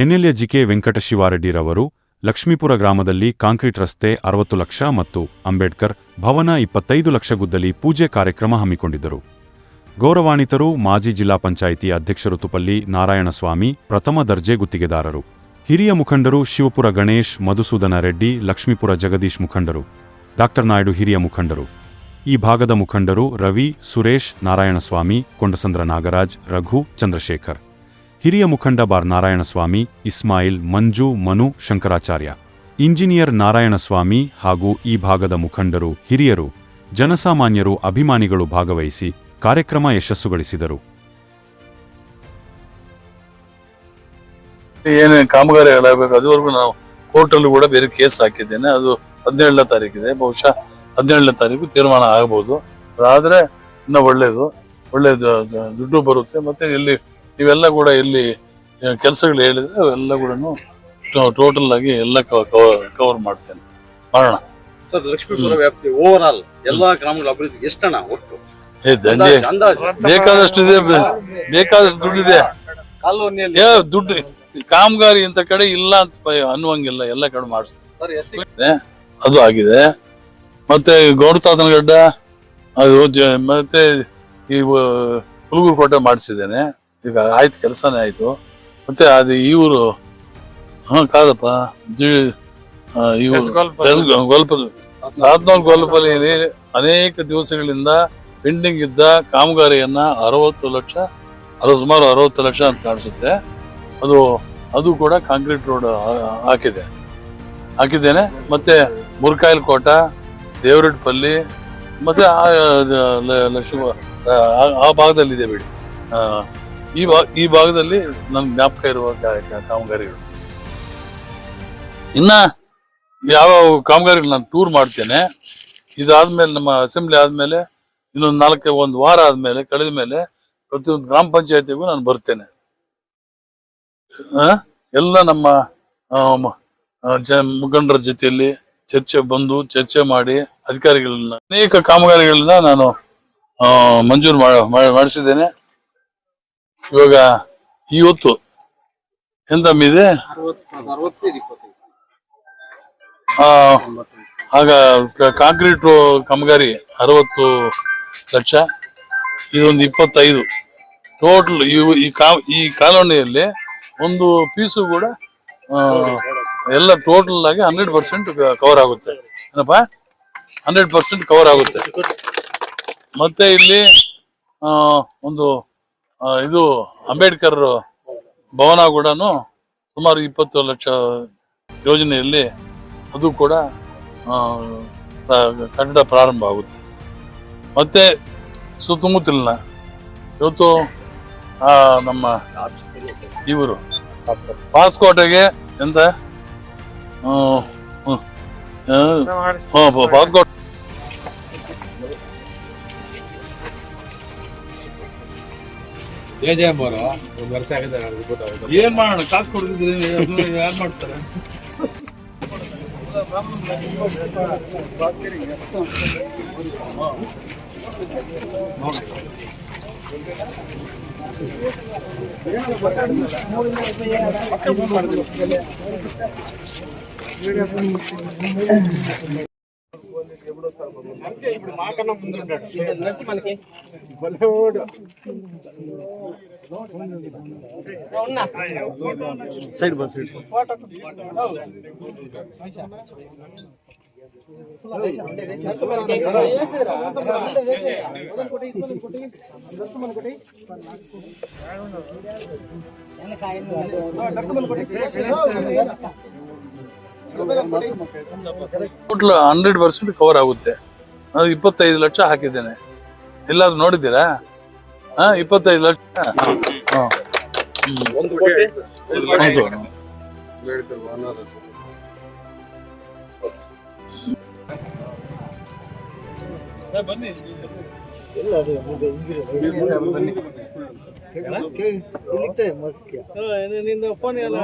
ಎನ್ಎಲ್ಎ GK ವೆಂಕಟಶಿವಾರೆಡ್ಡಿರವರು Lakshmipura ಗ್ರಾಮದಲ್ಲಿ concrete ರಸ್ತೆ 60 ಲಕ್ಷ ಮತ್ತು ಅಂಬೇಡ್ಕರ್ ಭವನ 25 ಲಕ್ಷ ಗುದ್ದಲಿ ಪೂಜೆ ಕಾರ್ಯಕ್ರಮ ಹಮ್ಮಿಕೊಂಡಿದ್ದರು. ಗೌರವಾನ್ವಿತರು ಮಾಜಿ ಜಿಲ್ಲಾ ಪಂಚಾಯಿತಿ ಅಧ್ಯಕ್ಷರು ತುಪಲ್ಲಿ ನಾರಾಯಣಸ್ವಾಮಿ, ಪ್ರಥಮ ದರ್ಜೆ ಗುತ್ತಿಗೆದಾರರು. ಹಿರಿಯ ಮುಖಂಡರು ಶಿವಪುರ ಗಣೇಶ್, ಮಧುಸೂದನ ರೆಡ್ಡಿ, ಲಕ್ಷ್ಮೀಪುರ ಜಗದೀಶ್ ಮುಖಂಡರು, ಡಾ ನಾಯ್ಡು ಹಿರಿಯ ಮುಖಂಡರು. ಈ ಭಾಗದ ಮುಖಂಡರು ರವಿ, ಸುರೇಶ್, ನಾರಾಯಣಸ್ವಾಮಿ, ಕೊಂಡಸಂದ್ರ ನಾಗರಾಜ್, ರಘು, ಚಂದ್ರಶೇಖರ್. ಹಿರಿಯ ಮುಖಂಡ ಬಾರ್ ನಾರಾಯಣಸ್ವಾಮಿ, ಇಸ್ಮಾಯಿಲ್, ಮಂಜು, ಮನು, ಶಂಕರಾಚಾರ್ಯ, ಇಂಜಿನಿಯರ್ ನಾರಾಯಣಸ್ವಾಮಿ ಹಾಗೂ ಈ ಭಾಗದ ಮುಖಂಡರು, ಹಿರಿಯರು, ಜನಸಾಮಾನ್ಯರು, ಅಭಿಮಾನಿಗಳು ಭಾಗವಹಿಸಿ ಕಾರ್ಯಕ್ರಮ ಯಶಸ್ಸುಗೊಳಿಸಿದರು. ಏನೇನು ಕಾಮಗಾರಿ ಆಗಬೇಕು ಅದುವರೆಗೂ ನಾವು ಕೋರ್ಟಲ್ಲೂ ಕೂಡ ಬೇರೆ ಕೇಸ್ ಹಾಕಿದ್ದೇನೆ. ಅದು 17ನೇ ತಾರೀಕಿದೆ. ಬಹುಶಃ 17ನೇ ತಾರೀಕು ತೀರ್ಮಾನ ಆಗಬಹುದು. ಅದಾದ್ರೆ ಇನ್ನೂ ಒಳ್ಳೇದು ದುಡ್ಡು ಬರುತ್ತೆ. ಮತ್ತೆ ಇಲ್ಲಿ ಇವೆಲ್ಲ ಕೂಡ ಇಲ್ಲಿ ಕೆಲಸಗಳು ಹೇಳಿದ್ರೆ ಅವೆಲ್ಲ ಕೂಡ ಟೋಟಲ್ ಆಗಿ ಎಲ್ಲ ಕವರ್ ಮಾಡ್ತೇನೆ, ಮಾಡೋಣ ಸರ್. ಲಕ್ಷ್ಮೀಪುರ ವ್ಯಾಪ್ತಿ ಓವರ್ ಆಲ್ ಎಲ್ಲಾ ಗ್ರಾಮಗಳ ಅಭಿವೃದ್ಧಿ ಎಷ್ಟಣ್ಣ ಒಟ್ಟು? ಬೇಕಾದಷ್ಟು ದುಡ್ಡಿದೆ. ದುಡ್ಡು ಕಾಮಗಾರಿ ಇಂತ ಕಡೆ ಇಲ್ಲ ಅಂತ ಅನ್ನುವಂಗಿಲ್ಲ, ಎಲ್ಲ ಕಡೆ ಮಾಡಿಸ್ತಾರೆ. ಅದು ಆಗಿದೆ. ಮತ್ತೆ ಗೌಡತಾತನಗಡ್ಡ ಅದು ಮತ್ತೆ ಈ ಹುಲ್ಗೂರು ಕೋಟೆ ಮಾಡಿಸಿದ್ದೇನೆ. ಈಗ ಆಯ್ತು, ಕೆಲಸನೇ ಆಯ್ತು. ಮತ್ತೆ ಅದು ಇವರು ಕಾದಪ್ಪ ಗೋಲ್ಪಲ್ಲಿ ಅನೇಕ ದಿವಸಗಳಿಂದ ಪೆಂಡಿಂಗ್ ಇದ್ದ ಕಾಮಗಾರಿಯನ್ನ 60 ಲಕ್ಷ ಸುಮಾರು 60 ಲಕ್ಷ ಅಂತ ಕಾಣಿಸುತ್ತೆ. ಅದು ಕೂಡ ಕಾಂಕ್ರೀಟ್ ರೋಡ್ ಹಾಕಿದ್ದೇನೆ. ಮತ್ತೆ ಮುರ್ಕಾಯಲ್ ಕೋಟ, ದೇವರಡ್ಪಲ್ಲಿ ಮತ್ತೆ ಆ ಭಾಗದಲ್ಲಿದೆ ಬಿಡಿ. ಈ ಭಾಗದಲ್ಲಿ ನನ್ ಜ್ಞಾಪಕ ಇರುವ ಕಾಮಗಾರಿಗಳು. ಇನ್ನ ಯಾವ ಕಾಮಗಾರಿಗಳು ನಾನು ಟೂರ್ ಮಾಡ್ತೇನೆ. ಇದಾದ್ಮೇಲೆ ನಮ್ಮ ಅಸೆಂಬ್ಲಿ ಆದ್ಮೇಲೆ ಒಂದು ವಾರ ಆದ್ಮೇಲೆ ಕಳೆದ ಮೇಲೆ ಪ್ರತಿಯೊಂದು ಗ್ರಾಮ ಪಂಚಾಯತಿಗೂ ನಾನು ಬರ್ತೇನೆ. ಎಲ್ಲ ನಮ್ಮ ಮುಖಂಡರ ಜೊತೆಯಲ್ಲಿ ಚರ್ಚೆ ಮಾಡಿ ಅಧಿಕಾರಿಗಳನ್ನ ಅನೇಕ ಕಾಮಗಾರಿಗಳನ್ನ ನಾನು ಮಂಜೂರು ಮಾಡಿಸಿದ್ದೇನೆ. ಇವಾಗ ಇವತ್ತು ಎಂತಮ್ಮಿದೆ ಆಗ ಕಾಂಕ್ರೀಟ್ ಕಾಮಗಾರಿ 60 ಲಕ್ಷ, ಇದೊಂದು 25 ಟೋಟಲ್. ಈ ಕಾಲೋನಿಯಲ್ಲಿ ಒಂದು ಪೀಸು ಕೂಡ ಎಲ್ಲ ಟೋಟಲ್ ಆಗಿ 100% ಕವರ್ ಆಗುತ್ತೆ. ಏನಪ್ಪ 100% ಕವರ್ ಆಗುತ್ತೆ. ಮತ್ತೆ ಇಲ್ಲಿ ಒಂದು ಇದು ಅಂಬೇಡ್ಕರ್ ಭವನ ಕೂಡ ಸುಮಾರು 20 ಲಕ್ಷ ಯೋಜನೆಯಲ್ಲಿ ಅದು ಕೂಡ ಕಟ್ಟಡ ಪ್ರಾರಂಭ ಆಗುತ್ತೆ. ಮತ್ತೆ ಸುತ್ತಮುತ್ತಲಿನ ಇವತ್ತು ನಮ್ಮ ಇವರು ಪಾಸ್ಕೋಟೆಗೆ ಎಂತ ಪಾಸ್ಕೋಟ್ ಏನ್ ಮಾಡೋಣ, ಕಾಸು ಕೊಡ್ತಿದ್ರೆ ಯಾರು ಮಾಡ್ತಾರೆ? సైడ్ బస్ ಟೋಟಲ್ 100% ಕವರ್ ಆಗುತ್ತೆ. ನಾನು 25 ಲಕ್ಷ ಹಾಕಿದ್ದೇನೆ. ಎಲ್ಲಾದ್ರೂ ನೋಡಿದ್ದೀರಾ? 25 ಲಕ್ಷ. ಬನ್ನಿ ಫೋನ್ ಎಲ್ಲ